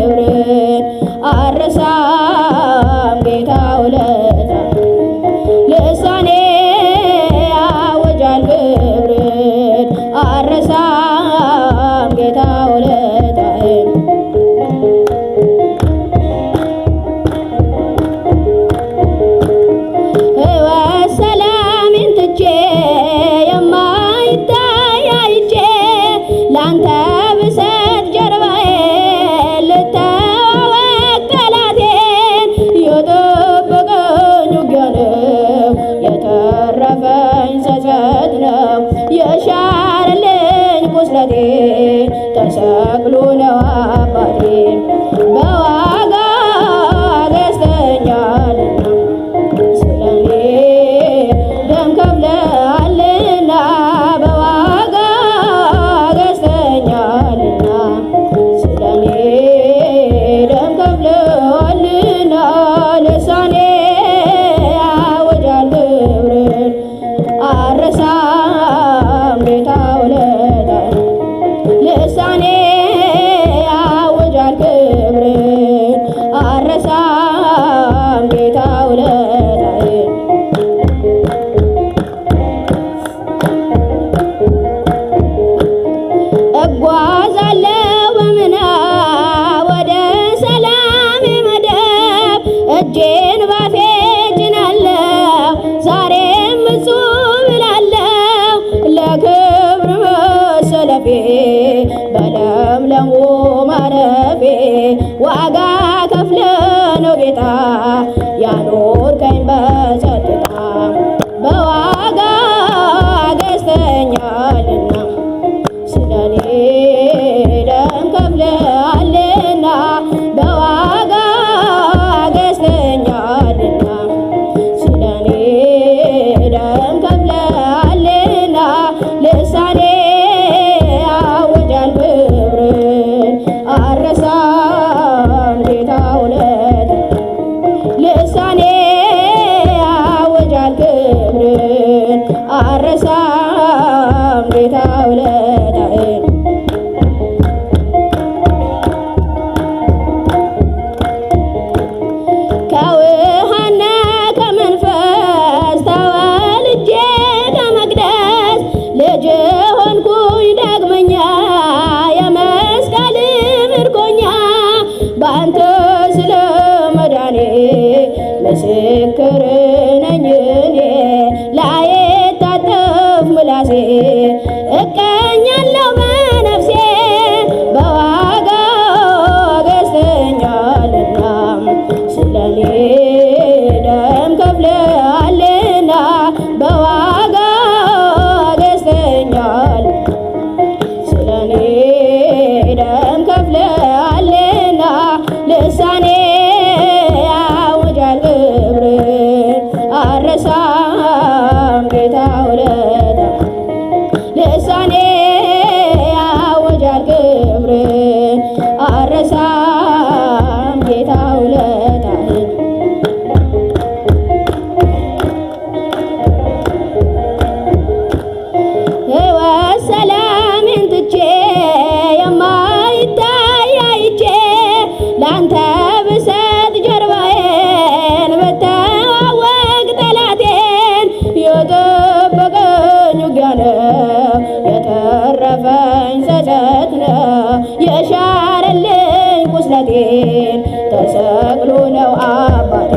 ክብርን አረሳም ጌታ ውለታህን ልሳኔ ያወጃል ክብርን አረሳም ጌታ ውለታህን ሕይወት ሰላሜን ትቼ የማይታይ አይቼ ላንተ ብሰጥ ጀርባዬን ልተዋወቅ ጠላቴን የጠበቀኝ ውጊያ ነው የተረፈኝ ጸጸት ነው የሻረልኝ ቁስለቴን ተሰቅሎ ነው አባቴ በዋጋ ገዝተኛልና ስለኔ ደም ከፍለሃልና በዋጋ ገዝተኛልና ስለኔ ደም ከፍለሃልና ልሳኔ ያወጃል ክብርን አረሳም ጌታ ውለታህን ልሳኔ ያወጃል ክብርን አረሳም ጌታ ውለታህን እጓዛለሁ በምናብ ወደ ሰላሜ መደብ እጄን ባፌ ጭናለሁ ዛሬም እጹብ እላለሁ ለክብር መሰለፌ በለምለሙ ማረፌ ዋጋ ከፍለ ነው ጌታ ያኖርከኝ በጸጥታ በዋጋ ገዝተኛልና ስለኔ ደም ከፍለሃልና በዋጋ ገዝተኛልና ስለኔ ደም ከፍለሃልና ልሳኔ ያወጃል ክብርን አረሳም ጌታ ውለታህን ልሳኔ ያወጃል ክብርን አረሳም ጌታ ውለታህን ከውሃና ከመንፈስ ተወልጄ ከመቅደስ ልጅ ሆንኩኝ ዳግመኛ የመስቀል ምርኮኛ በአንተ ስለ መዳኔ ምስክር ነኝ እኔ ላይታጠፍ ምላሴ እቀኛለሁ በነፍሴ በዋጋ ገዝተኛልና ስለኔ ደም ከፍለሃልና በዋጋ ገዝተኛል ስለኔ ደም ከፍለሃልና ልሳኔ ያወጃል ክብርን አረሳም ጌታ ውለታህን ልሳኔ ያወጃል ክብርን አረሳም ጌታ ውለታህን ሕይወት ሰላሜን ትቼ የማይታይ አይቼ ላንተ ብሰጥ ጀርባዬን ብተዋወቅ ጠላቴን የጠበቀኝ ውጊያ ነው የተረፈኝ ጸጸት ነው የሻረልኝ ቁስለቴን ተሰቅሎ ነው አባቴ